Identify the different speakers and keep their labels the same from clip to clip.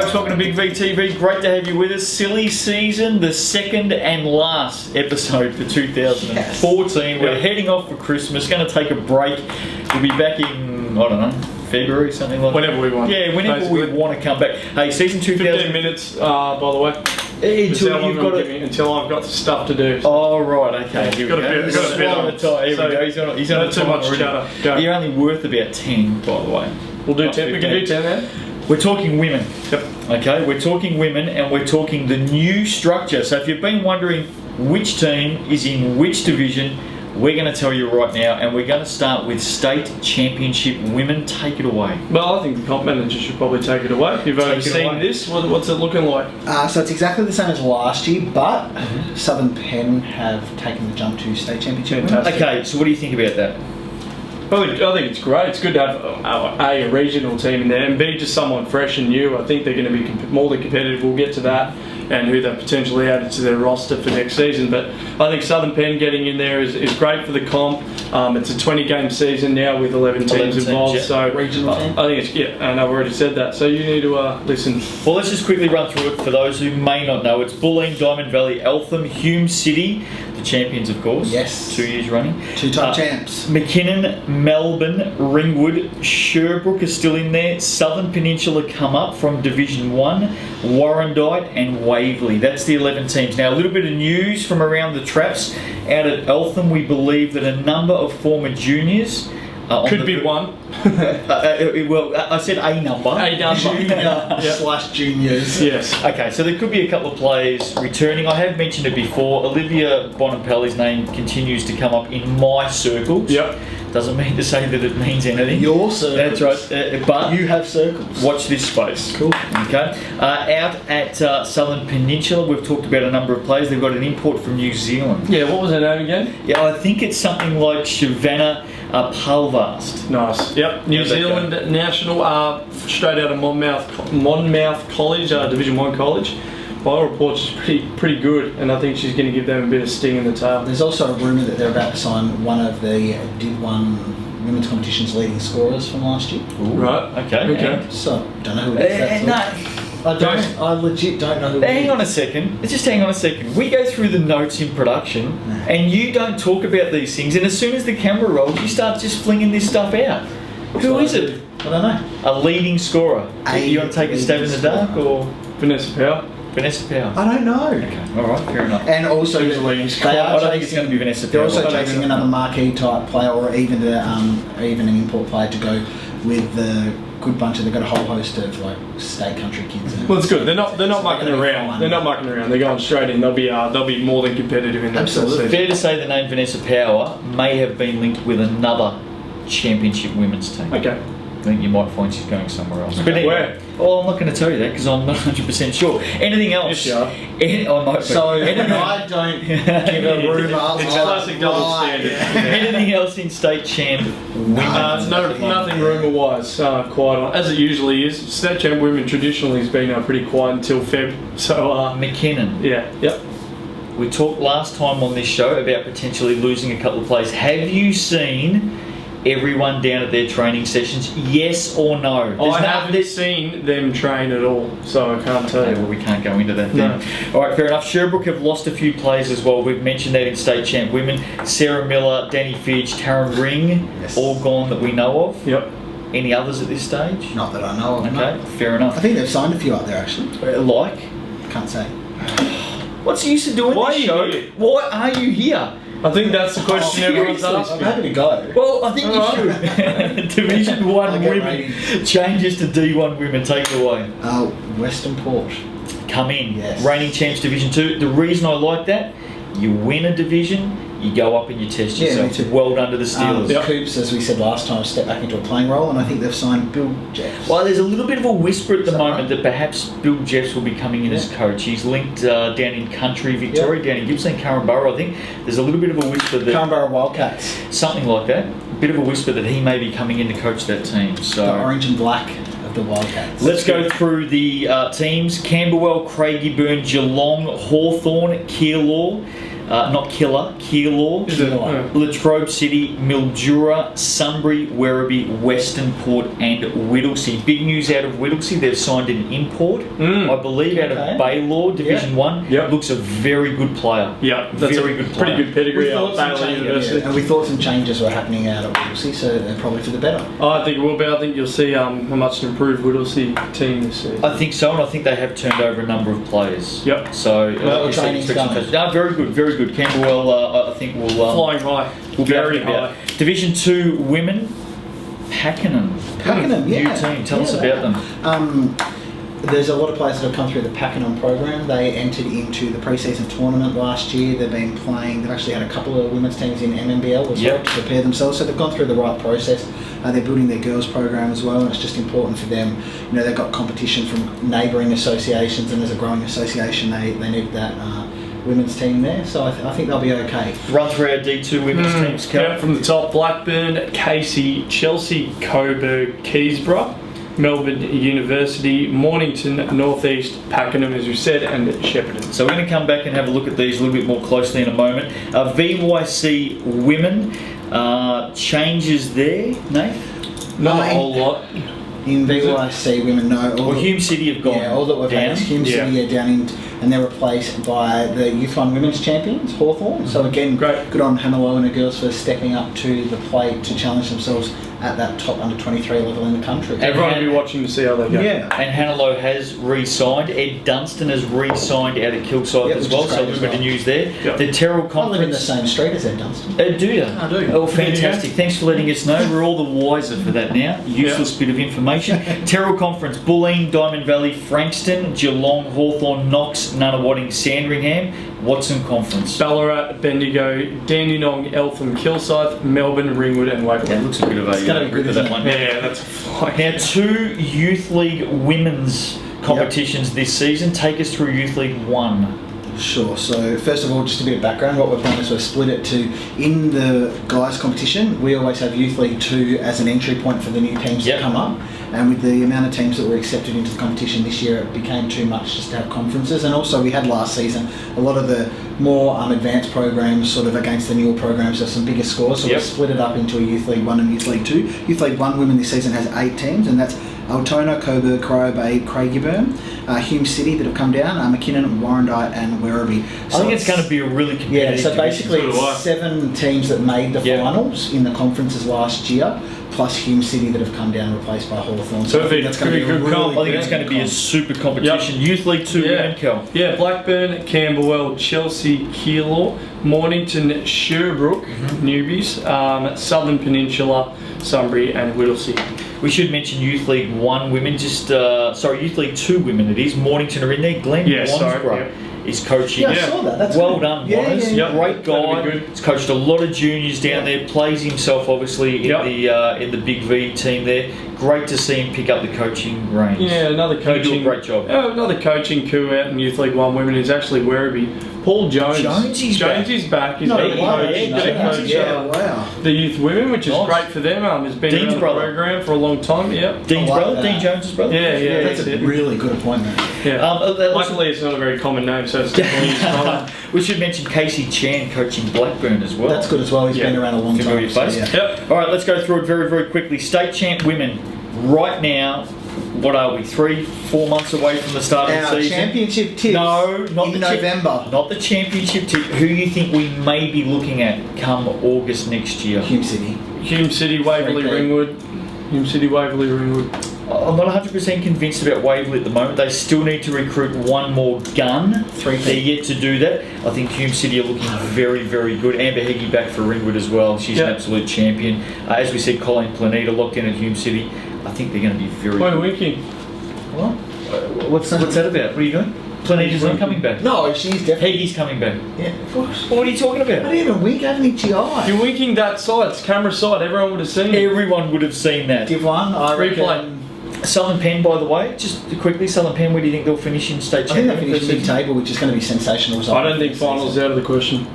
Speaker 1: folks, welcome to Big VTV. Great to have you with us. Silly season, the second and last episode for 2014. We're heading off for Christmas, going to take a break. We'll be back in, I don't know, February, something like that.
Speaker 2: Whenever we want.
Speaker 1: Yeah, whenever
Speaker 2: basically.
Speaker 1: we want to come back. Hey, season 2000.
Speaker 2: 15 minutes, by the way. Until I've got stuff to do. So.
Speaker 1: Oh, right, okay. Here we
Speaker 2: Got
Speaker 1: go.
Speaker 2: a bit on.
Speaker 1: Here we go. He's on a
Speaker 2: too
Speaker 1: time
Speaker 2: much
Speaker 1: already.
Speaker 2: chatter. Go.
Speaker 1: You're only worth about 10, by the way.
Speaker 2: We'll do
Speaker 1: Not
Speaker 2: 10. We can
Speaker 1: 15.
Speaker 2: do 10 then.
Speaker 1: We're talking women.
Speaker 2: Yep.
Speaker 1: Okay, we're talking women and we're talking the new structure. So if you've been wondering which team is in which division, we're going to tell you right now, and we're going to start with state championship women. Take it away.
Speaker 2: Well, I think the comp manager should probably take it away. You've overseen this. What's it looking like?
Speaker 3: So it's exactly the same as last year, but Southern Pen have taken the jump to state championship.
Speaker 2: Fantastic.
Speaker 1: Okay, so what do you think about that?
Speaker 2: I think it's great. It's good to have a regional team in there, and B, just someone fresh and new. I think they're going to be more than competitive. We'll get to that and who they potentially added to their roster for next season. But I think Southern Pen getting in there is great for the comp. It's a 20-game season now with 11 teams involved.
Speaker 1: Yeah.
Speaker 2: So
Speaker 3: Regional team.
Speaker 2: I think it's and I've already said that. So you need to listen.
Speaker 1: Well, let's just quickly run through it for those who may not know. It's Bulleen, Diamond Valley, Eltham, Hume City, the champions, of course.
Speaker 3: Yes.
Speaker 1: 2 years running.
Speaker 3: Two-time champs.
Speaker 1: McKinnon, Melbourne, Ringwood, Sherbrooke is still in there. Southern Peninsula come up from Division 1, Warrandyte and Waverley. That's the 11 teams. Now, a little bit of news from around the traps. Out at Eltham, we believe that a number of former juniors
Speaker 2: Could be one.
Speaker 1: well, I said a number.
Speaker 2: A number.
Speaker 3: Junior/juniors.
Speaker 2: Yes.
Speaker 1: Okay, so there could be a couple of players returning. I have mentioned it before. Olivia Bonampelli's name continues to come up in my circles.
Speaker 2: Yep.
Speaker 1: Doesn't mean to say that it means anything.
Speaker 3: Your circles.
Speaker 1: That's right. But
Speaker 3: You have circles.
Speaker 1: watch this space.
Speaker 3: Cool.
Speaker 1: Okay. Out at Southern Peninsula, we've talked about a number of players. They've got an import from New Zealand.
Speaker 2: Yeah. What was her name again?
Speaker 1: Yeah, I think it's something like Shavannah Palvast.
Speaker 2: Nice. Yep. New
Speaker 1: How'd that
Speaker 2: Zealand national, straight out of Monmouth College, Division 1 college. By reports, she's pretty good, and I think she's going to give them a bit of sting in the tail.
Speaker 3: There's also a rumour that they're about to sign one of the Div 1 women's competition's leading scorers from last year.
Speaker 2: Right.
Speaker 1: Okay.
Speaker 2: Okay.
Speaker 3: So, don't know who it is. I legit don't know who it is.
Speaker 1: Hang on a second. Just hang on a second. We go through the notes in production, and you don't talk about these things. And as soon as the camera rolls, you start just flinging this stuff out. Who is it?
Speaker 3: I don't know.
Speaker 1: A leading scorer.
Speaker 3: A
Speaker 1: You want to take a stab in the dark, or
Speaker 2: Vanessa Power.
Speaker 1: Vanessa Power?
Speaker 3: I don't know.
Speaker 1: Okay. All right. Fair enough.
Speaker 3: And also,
Speaker 2: Who's the leading
Speaker 3: they
Speaker 2: scorer?
Speaker 1: I
Speaker 3: are
Speaker 1: don't think it's going to be Vanessa
Speaker 3: They're
Speaker 1: Power.
Speaker 3: also chasing another marquee type player, or even even an import player to go with the good bunch of. They've got a whole host of like state country kids.
Speaker 2: Well, it's good. They're not
Speaker 3: So
Speaker 2: mucking
Speaker 3: they're gonna be
Speaker 2: around.
Speaker 3: fine.
Speaker 2: They're not mucking around. They're going straight in. They'll be more than competitive in that
Speaker 3: Absolutely.
Speaker 2: season.
Speaker 1: Fair to say the name Vanessa Power may have been linked with another championship women's team.
Speaker 2: Okay.
Speaker 1: I think you might find she's going somewhere else.
Speaker 2: Okay. Where?
Speaker 1: Well, I'm not going to tell you that because I'm not 100% sure. Anything else?
Speaker 2: Yes, you are.
Speaker 1: I might be.
Speaker 3: So
Speaker 1: anything,
Speaker 3: I don't give a rumour.
Speaker 2: It's classic double standard.
Speaker 1: anything else in state champ women?
Speaker 2: Nothing rumour-wise. Quiet on, as it usually is. State champ women traditionally has been pretty quiet until Feb. So
Speaker 1: McKinnon.
Speaker 2: yeah. Yep.
Speaker 1: We talked last time on this show about potentially losing a couple of players. Have you seen everyone down at their training sessions? Yes or no?
Speaker 2: I haven't seen them train at all, so I can't tell
Speaker 1: Okay,
Speaker 2: you.
Speaker 1: well, we can't go into that then.
Speaker 2: No.
Speaker 1: All right, fair enough. Sherbrooke have lost a few players as well. We've mentioned that in state champ women. Sarah Miller, Danny Fidge, Taryn Ring,
Speaker 3: Yes.
Speaker 1: all gone that we know of.
Speaker 2: Yep.
Speaker 1: Any others at this stage?
Speaker 3: Not that I know of.
Speaker 1: Okay,
Speaker 3: no.
Speaker 1: fair enough.
Speaker 3: I think they've signed a few up there actually.
Speaker 1: Like?
Speaker 3: Can't say.
Speaker 1: What's the use of doing
Speaker 2: Why
Speaker 1: this
Speaker 2: are you
Speaker 1: show?
Speaker 2: here?
Speaker 1: Why are you here?
Speaker 2: I think that's the question everyone's
Speaker 1: seriously.
Speaker 3: I'm
Speaker 2: asking.
Speaker 3: happy to go.
Speaker 1: Well, I think
Speaker 2: Alright.
Speaker 1: you should. Division 1
Speaker 3: I'll get
Speaker 1: women
Speaker 3: ratings.
Speaker 1: changes to D1 women. Take it away.
Speaker 3: Western Port.
Speaker 1: Come in.
Speaker 3: Yes.
Speaker 1: Reigning champs Division 2. The reason I like that, you win a division, you go up and you test
Speaker 3: Yeah,
Speaker 1: yourself.
Speaker 3: me too.
Speaker 1: Well done to the Steelers.
Speaker 2: Yep.
Speaker 3: Coops, as we said last time, stepped back into a playing role, and I think they've signed Bill Jeffs.
Speaker 1: Well, there's a little bit of a whisper at the
Speaker 3: Is that
Speaker 1: moment
Speaker 3: right?
Speaker 1: that perhaps Bill Jeffs will be coming in as coach. He's linked down in country Victoria, down in Gippsland, Curramborough, I think. There's a little bit of a whisper that
Speaker 3: Canberra Wildcats,
Speaker 1: something like that. A bit of a whisper that he may be coming in to coach that team. So
Speaker 3: the orange and black of the Wildcats.
Speaker 1: let's go through the teams. Camberwell, Craigieburn, Geelong, Hawthorn, Keilor. not Killer, Keilor,
Speaker 2: Is it?
Speaker 3: Keilor.
Speaker 1: Latrobe City, Mildura, Sunbury, Werribee, Western Port, and Whittlesea. Big news out of Whittlesea, they've signed an import, I believe, out
Speaker 3: Okay.
Speaker 1: of Baylor, Division 1.
Speaker 2: Yep.
Speaker 1: Looks a very good player.
Speaker 2: Yeah, that's
Speaker 1: very
Speaker 2: a
Speaker 1: good player.
Speaker 2: pretty good pedigree out of
Speaker 3: some
Speaker 2: Baylor
Speaker 3: changes,
Speaker 2: University.
Speaker 3: and we thought some changes were happening out at Whittlesea, so they're probably for the better.
Speaker 2: I think it will be. I think you'll see a much improved Whittlesea team this season.
Speaker 1: I think so, and I think they have turned over a number of players.
Speaker 2: Yep.
Speaker 1: So,
Speaker 3: Well,
Speaker 1: like you said,
Speaker 3: training's
Speaker 1: expect some
Speaker 3: going.
Speaker 1: changes. No, very good, very good. Camberwell, I think will
Speaker 2: Flying high.
Speaker 1: will be
Speaker 2: Very
Speaker 1: up and about.
Speaker 2: high.
Speaker 1: Division 2 women, Pakenham.
Speaker 3: Pakenham,
Speaker 1: New
Speaker 3: yeah.
Speaker 1: team. Tell us
Speaker 3: Yeah,
Speaker 1: about them.
Speaker 3: There's a lot of players that have come through the Pakenham program. They entered into the pre-season tournament last year. They've been playing. They've actually had a couple of women's teams in MMBL as
Speaker 1: Yep.
Speaker 3: well to prepare themselves. So they've gone through the right process. They're building their girls program as well, and it's just important for them. You know, they've got competition from neighbouring associations, and as a growing association, they need that women's team there. So I think they'll be okay.
Speaker 1: Run through our D2 women's teams, Cal.
Speaker 2: Yeah, from the top, Blackburn, Casey, Chelsea, Coburg, Keysborough, Melbourne University, Mornington, Northeast, Pakenham, as we said, and Shepparton.
Speaker 1: So we're going to come back and have a look at these a little bit more closely in a moment. VYC women, changes there, Nate?
Speaker 2: Not a
Speaker 3: Nine.
Speaker 2: whole lot.
Speaker 3: In VYC women, no.
Speaker 1: Well, Hume City have gone
Speaker 3: Yeah, all that we've
Speaker 1: down.
Speaker 3: had is Hume
Speaker 2: Yeah.
Speaker 3: City are down in, and they're replaced by the Youth One Women's Champions, Hawthorn. So again,
Speaker 2: Great.
Speaker 3: good on Hannah Lowe and her girls for stepping up to the plate to challenge themselves at that top under 23 level in the country.
Speaker 2: Everyone will be watching to see how they go.
Speaker 3: Yeah.
Speaker 1: And Hannah has re-signed. Ed Dunstan has re-signed out at Kilsyth
Speaker 3: Yep,
Speaker 1: as
Speaker 3: which
Speaker 1: well,
Speaker 3: is
Speaker 1: so a
Speaker 3: great
Speaker 1: little
Speaker 3: as
Speaker 1: bit of
Speaker 3: well.
Speaker 1: news there.
Speaker 2: Yep.
Speaker 1: The Terrell
Speaker 3: I live in the
Speaker 1: Conference.
Speaker 3: same street as Ed Dunstan.
Speaker 1: Do you?
Speaker 3: I do.
Speaker 1: Oh, fantastic. Thanks for letting us know. We're all the wiser for that now. Useless bit of information. Terrell Conference, Bulleen, Diamond Valley, Frankston, Geelong, Hawthorn, Knox, Nunawading, Sandringham. Watson Conference.
Speaker 2: Ballarat, Bendigo, Dandenong, Eltham, Kilsyth, Melbourne, Ringwood, and
Speaker 1: That
Speaker 2: Wakefield.
Speaker 1: looks a bit of
Speaker 3: It's gonna
Speaker 1: a
Speaker 3: be
Speaker 1: grip
Speaker 3: good,
Speaker 1: of that
Speaker 3: isn't
Speaker 1: one.
Speaker 2: Yeah, that's fine.
Speaker 1: Now, 2 Youth League women's competitions this season. Take us through Youth League 1.
Speaker 3: Sure. So first of all, just a bit of background. What we've done is we've split it to, in the guys competition, we always have Youth League 2 as an entry point for the new teams
Speaker 1: Yep.
Speaker 3: to come up. And with the amount of teams that were accepted into the competition this year, it became too much just to have conferences. And also we had last season a lot of the more advanced programs sort of against the newer programs, there's some bigger scores. So
Speaker 1: Yep.
Speaker 3: we split it up into a Youth League 1 and Youth League 2. Youth League 1 women this season has 8 teams, and that's Altona, Coburg, Corio Bay, Craigieburn, Hume City that have come down, McKinnon, Warrandyte and Werribee.
Speaker 1: I think it's going to be a really competitive
Speaker 3: Yeah, so basically
Speaker 2: So do I.
Speaker 3: it's 7 teams that made the
Speaker 1: Yeah.
Speaker 3: finals in the conferences last year, plus Hume City that have come down replaced by Hawthorn. So I
Speaker 2: Perfect.
Speaker 3: think that's going to be a
Speaker 2: Good
Speaker 3: really
Speaker 2: comp.
Speaker 1: I think it's going to be a super competition. Youth League 2 women, Cal.
Speaker 2: Yeah, Blackburn, Camberwell, Chelsea, Keilor, Mornington, Sherbrooke, newbies, Southern Peninsula, Sunbury, and Whittlesea.
Speaker 1: We should mention Youth League 1 women, Youth League 2 women it is. Mornington are in there. Glenn
Speaker 2: Yeah, sorry,
Speaker 1: Wansborough is coaching.
Speaker 3: Yeah, I saw that. That's
Speaker 1: well
Speaker 3: good.
Speaker 1: done,
Speaker 3: Yeah,
Speaker 1: Warners.
Speaker 3: yeah, yeah.
Speaker 1: Great
Speaker 2: That'll
Speaker 1: guy.
Speaker 2: be good.
Speaker 1: He's coached a lot of juniors down there. Plays himself obviously in the Big V team there. Great to see him pick up the coaching reins.
Speaker 2: Yeah, another
Speaker 1: He'll do
Speaker 2: coaching.
Speaker 1: a great job.
Speaker 2: Another coaching coup out in Youth League 1 women is actually Werribee. Paul Jones.
Speaker 1: Jonesy's back.
Speaker 2: Jonesy's back. He's
Speaker 3: No,
Speaker 2: going to
Speaker 3: wow,
Speaker 2: coach,
Speaker 1: yeah,
Speaker 2: gonna
Speaker 1: Jonesy,
Speaker 2: coach
Speaker 3: yeah, wow.
Speaker 2: the youth women, which is
Speaker 1: Nice.
Speaker 2: great for them. He's been
Speaker 1: Dean's
Speaker 2: around the
Speaker 1: brother.
Speaker 2: program for a long time. Yep.
Speaker 1: Dean's
Speaker 3: I like
Speaker 1: brother,
Speaker 3: that.
Speaker 1: Dean Jones's brother.
Speaker 2: Yeah,
Speaker 3: That's a really good appointment.
Speaker 2: Yeah.
Speaker 1: Listen,
Speaker 2: Luckily, it's not a very common name, so it's definitely his brother.
Speaker 1: we should mention Casey Chan coaching Blackburn as well.
Speaker 3: That's good as well. He's
Speaker 2: Yeah.
Speaker 3: been around a long
Speaker 1: Familiar
Speaker 3: time.
Speaker 1: face.
Speaker 3: Yeah.
Speaker 2: Yep.
Speaker 1: All right, let's go through it very, very quickly. State champ women, right now, what are we, 3-4 months away from the start of
Speaker 3: Our
Speaker 1: the season?
Speaker 3: championship tips
Speaker 1: No, not
Speaker 3: in
Speaker 1: the cha-
Speaker 3: November.
Speaker 1: Not the championship tip. Who you think we may be looking at come August next year?
Speaker 3: Hume City.
Speaker 2: Hume City, Waverley,
Speaker 3: Okay.
Speaker 2: Ringwood. Hume City, Waverley, Ringwood.
Speaker 1: I'm not 100% convinced about Waverley at the moment. They still need to recruit one more gun.
Speaker 3: Three
Speaker 1: They're
Speaker 3: people.
Speaker 1: yet to do that. I think Hume City are looking very, very good. Amber Heggie back for Ringwood as well. She's an
Speaker 2: Yeah.
Speaker 1: absolute champion. As we said, Colleen Planeta locked in at Hume City. I think they're going to be very
Speaker 2: Why
Speaker 1: good.
Speaker 2: winking?
Speaker 1: What? What's that about? What are you doing? Planeta's not coming back.
Speaker 3: No, she's definitely.
Speaker 1: Heggie's coming back.
Speaker 3: Yeah. What?
Speaker 1: What are you talking
Speaker 3: I
Speaker 1: about?
Speaker 3: didn't even wink. I haven't itched your eye.
Speaker 2: You're winking that side. It's camera side. Everyone would have seen it.
Speaker 1: Everyone would have seen that.
Speaker 3: Give one. I
Speaker 2: Replay.
Speaker 3: reckon.
Speaker 1: Southern Penn, by the way, just quickly, Southern Penn, where do you think they'll finish in state
Speaker 3: I think they
Speaker 1: champion?
Speaker 3: finished mid-table, which is going to be sensational result.
Speaker 2: I don't think finals out of the question.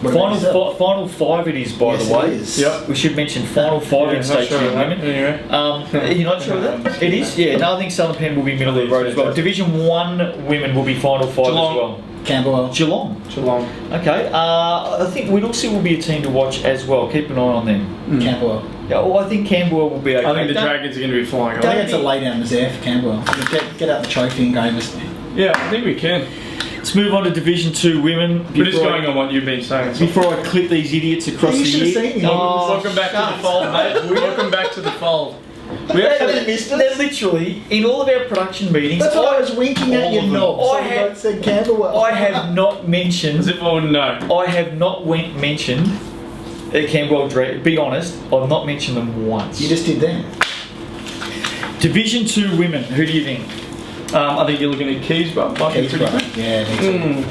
Speaker 3: What about yourself?
Speaker 1: Final 5 it is, by
Speaker 3: Yes,
Speaker 1: the way.
Speaker 3: it is.
Speaker 2: Yep.
Speaker 1: We should mention Final 5 in
Speaker 2: not
Speaker 1: state
Speaker 2: sure of
Speaker 1: champion
Speaker 2: that.
Speaker 1: women.
Speaker 2: Anyway.
Speaker 1: You're not sure of that? It is? Yeah, no, I think Southern Penn will be middle of the road as well. Division 1 women will be Final 5
Speaker 2: Geelong.
Speaker 1: as well.
Speaker 3: Camberwell.
Speaker 1: Geelong.
Speaker 2: Geelong.
Speaker 1: Okay. I think Whittlesea will be a team to watch as well. Keep an eye on them.
Speaker 3: Camberwell.
Speaker 1: Yeah, well, I think Camberwell will be okay.
Speaker 2: I think the
Speaker 1: Don't-
Speaker 2: Dragons are going to be flying
Speaker 3: I think
Speaker 2: on.
Speaker 3: it's a lay down there for Camberwell. Get out the trophy and go.
Speaker 2: Yeah, I think we can.
Speaker 1: Let's move on to Division 2 women.
Speaker 2: We're just
Speaker 1: Before
Speaker 2: going on what you've been saying.
Speaker 1: Before I clip these idiots across
Speaker 3: Yeah, you
Speaker 1: the
Speaker 3: should have
Speaker 1: year.
Speaker 3: seen me.
Speaker 2: Welcome back to the fold, mate. Welcome back to the fold. We actually
Speaker 1: They're literally, in all of our production meetings,
Speaker 3: That's why I was winking at
Speaker 2: All
Speaker 3: you,
Speaker 2: of them.
Speaker 3: knob.
Speaker 1: I
Speaker 3: So
Speaker 1: had-
Speaker 3: I said Camberwell.
Speaker 1: I have not mentioned.
Speaker 2: as if I wouldn't know.
Speaker 1: I have not mentioned Camberwell. Be honest, I've not mentioned them once.
Speaker 3: You just did then.
Speaker 1: Division 2 women. Who do you think?
Speaker 2: I think you're looking at Keysborough. Might be pretty
Speaker 3: Keysborough.
Speaker 2: good.
Speaker 3: Yeah, me too.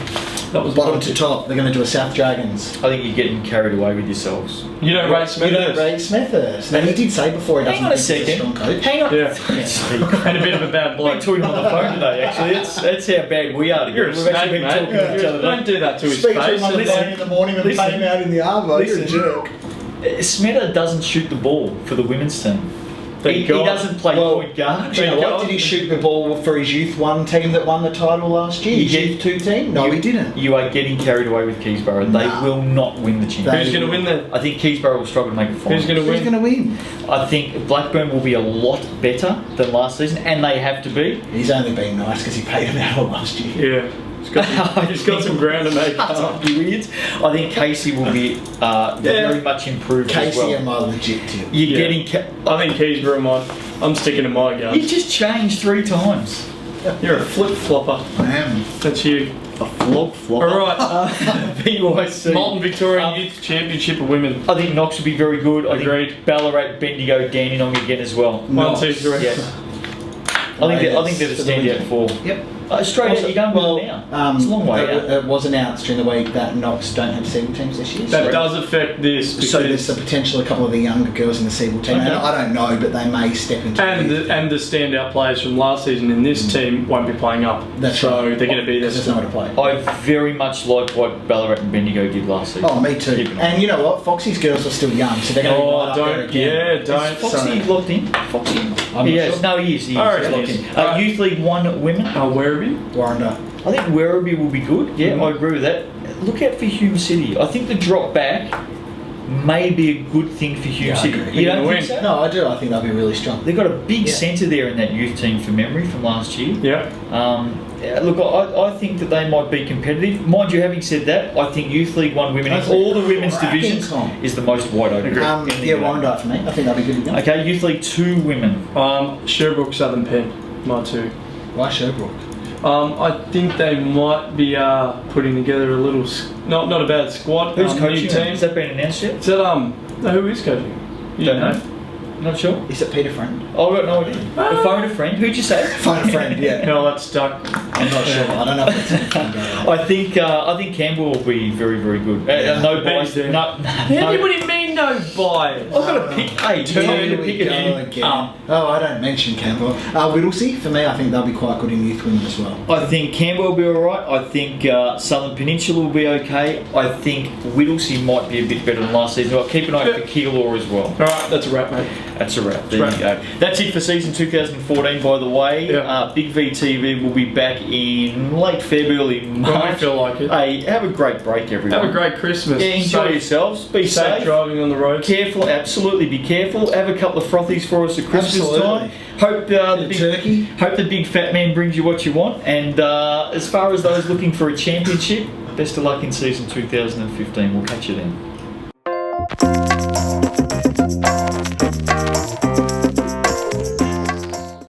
Speaker 2: That was
Speaker 3: Bottom to top, they're going to do a South Dragons.
Speaker 1: I think you're getting carried away with yourselves.
Speaker 2: You don't rate
Speaker 3: You
Speaker 2: Smith.
Speaker 3: don't rate Smethurst. Now, he did say before he doesn't
Speaker 1: Hang on a
Speaker 3: think he's a
Speaker 1: second.
Speaker 3: strong coach.
Speaker 1: Hang on.
Speaker 2: Yeah. And a bit of a bad
Speaker 1: We're
Speaker 2: bloke.
Speaker 1: talking on the phone today, actually. That's how bad we are together.
Speaker 2: You're a
Speaker 1: We've
Speaker 2: snake,
Speaker 1: actually been
Speaker 2: mate.
Speaker 1: talking to each other.
Speaker 2: Don't do that to his
Speaker 3: Speak to
Speaker 2: face.
Speaker 3: him on the
Speaker 1: Listen,
Speaker 3: phone in the morning and
Speaker 1: listen,
Speaker 3: pay him out in the arvo. You're a
Speaker 1: listen.
Speaker 3: jerk.
Speaker 1: Smeta doesn't shoot the ball for the women's team.
Speaker 2: Thank
Speaker 1: He
Speaker 2: God.
Speaker 1: doesn't play
Speaker 3: Well,
Speaker 1: point guard.
Speaker 3: Do you know
Speaker 2: Thank
Speaker 3: what?
Speaker 2: God.
Speaker 3: Did he shoot the ball for his youth one team that won the title last year?
Speaker 1: You
Speaker 3: His
Speaker 1: get-
Speaker 3: youth 2 team? No, he didn't.
Speaker 1: You are getting carried away with Keysborough.
Speaker 3: Nah.
Speaker 1: They will not win the championship.
Speaker 2: Who's going to win then?
Speaker 1: I think Keysborough will struggle to make the final.
Speaker 2: Who's going to
Speaker 3: Who's
Speaker 2: win?
Speaker 3: going to win?
Speaker 1: I think Blackburn will be a lot better than last season, and they have to be.
Speaker 3: He's only being nice because he paid him out all last year.
Speaker 2: Yeah. He's got some ground to make
Speaker 1: Shut
Speaker 2: up.
Speaker 1: up, you idiots. I think Casey will be very much improved as
Speaker 3: Casey
Speaker 1: well.
Speaker 3: and my legit tip.
Speaker 1: You're
Speaker 2: Yeah.
Speaker 1: getting.
Speaker 2: I think Keysborough might. I'm sticking to my
Speaker 1: You
Speaker 2: guns.
Speaker 1: just changed 3 times.
Speaker 2: You're a flip flopper.
Speaker 3: I am.
Speaker 2: That's you.
Speaker 1: A flop flop.
Speaker 2: All right.
Speaker 1: BYC.
Speaker 2: Molten Victorian
Speaker 1: Um,
Speaker 2: Youth Championship of Women.
Speaker 1: I think Knox will be very good. I
Speaker 2: Agreed.
Speaker 1: think Ballarat, Bendigo, Dandenong again as well.
Speaker 2: 1, 2, 3.
Speaker 1: Yes. I think they're the standout 4.
Speaker 3: Yep.
Speaker 1: Straight out, you're going with them now. It's a long way out.
Speaker 3: It was announced during the week that Knox don't have Seagull teams this year.
Speaker 2: That
Speaker 3: so-
Speaker 2: does affect this because
Speaker 3: So there's the potential a couple of the younger girls in the Seagull team, and
Speaker 1: Okay.
Speaker 3: I don't know, but they may step into
Speaker 2: and the standout players from last season in this team won't be playing up.
Speaker 3: That's
Speaker 2: so
Speaker 3: right.
Speaker 2: they're going to be there.
Speaker 3: There's nowhere to play.
Speaker 1: I very much like what Ballarat and Bendigo did last season.
Speaker 3: Oh, me too.
Speaker 1: Keep an eye.
Speaker 3: And you know what? Foxy's girls are still young, so they're going to be
Speaker 2: Oh,
Speaker 3: right up there
Speaker 2: don't.
Speaker 3: again.
Speaker 2: Yeah,
Speaker 1: Is
Speaker 2: don't.
Speaker 1: Foxy
Speaker 3: So-
Speaker 1: locked in? Foxy?
Speaker 3: I'm
Speaker 1: He
Speaker 3: not
Speaker 1: is.
Speaker 3: sure.
Speaker 1: No, he is. He is.
Speaker 2: Alright,
Speaker 1: He's locked
Speaker 2: he is.
Speaker 1: in. Youth League 1 women.
Speaker 2: Werribee?
Speaker 3: Warrender.
Speaker 1: I think Werribee will be good. Yeah,
Speaker 2: Mhm.
Speaker 1: I agree with that. Look out for Hume City. I think the drop back may be a good thing for Hume
Speaker 3: Yeah, I
Speaker 1: City.
Speaker 3: agree.
Speaker 1: You
Speaker 2: They're
Speaker 1: don't
Speaker 2: gonna
Speaker 1: think
Speaker 2: win.
Speaker 1: so?
Speaker 3: No, I do. I think they'll be really strong.
Speaker 1: They've got a big
Speaker 3: Yeah.
Speaker 1: centre there in that youth team from memory from last year.
Speaker 2: Yeah.
Speaker 1: Yeah, look, I think that they might be competitive. Mind you, having said that, I think Youth League 1 women in
Speaker 3: I think
Speaker 1: all the women's
Speaker 3: cracking
Speaker 1: divisions
Speaker 3: comp.
Speaker 1: is the most wide open.
Speaker 2: Agree.
Speaker 1: in the
Speaker 3: Yeah,
Speaker 1: game.
Speaker 3: Warrender for me. I think they'll be good again.
Speaker 1: Okay, Youth League 2 women.
Speaker 2: Sherbrooke Southern Pen. My 2.
Speaker 3: Why Sherbrooke?
Speaker 2: I think they might be putting together a little, not a bad squad.
Speaker 1: Who's
Speaker 2: new
Speaker 1: coaching them?
Speaker 2: team?
Speaker 1: Has that been announced yet?
Speaker 2: Is that no, who is coaching? You
Speaker 1: Don't
Speaker 2: know.
Speaker 1: know. Not sure.
Speaker 3: Is it Peter Friend?
Speaker 1: Oh, I've got no idea. Phone a friend. Who'd you say?
Speaker 3: Phone a friend, yeah.
Speaker 2: No, that's stuck.
Speaker 3: I'm not sure. I don't know if it's
Speaker 1: I think Campbell will be very, very good. No bias.
Speaker 2: Ben's
Speaker 1: No,
Speaker 2: there.
Speaker 1: no.
Speaker 2: What do you mean no bias?
Speaker 1: I've got to pick. Hey, turn me to pick a few.
Speaker 3: again. Oh, I don't mention Campbell. Whittlesea, for me, I think they'll be quite good in youth women as well.
Speaker 1: I think Campbell will be alright. I think Southern Peninsula will be okay. I think Whittlesea might be a bit better than last season. I'll keep an eye out for Keilor as well.
Speaker 2: All right, that's a wrap, mate.
Speaker 1: That's a wrap. There
Speaker 2: Right.
Speaker 1: you go. That's it for season 2014, by the way.
Speaker 2: Yeah.
Speaker 1: Big VTV will be back in late February, early
Speaker 2: When
Speaker 1: March.
Speaker 2: we feel like it.
Speaker 1: Hey, have a great break, everyone.
Speaker 2: Have a great Christmas.
Speaker 1: Yeah, enjoy
Speaker 2: Safe-
Speaker 1: yourselves. Be
Speaker 2: Safe
Speaker 1: safe.
Speaker 2: driving on the road.
Speaker 1: Careful, absolutely be careful. Have a couple of frothies for us at Christmas
Speaker 3: Absolutely.
Speaker 1: time. Hope the big
Speaker 3: turkey.
Speaker 1: Hope the big fat man brings you what you want. And as far as those looking for a championship, best of luck in season 2015. We'll catch you then.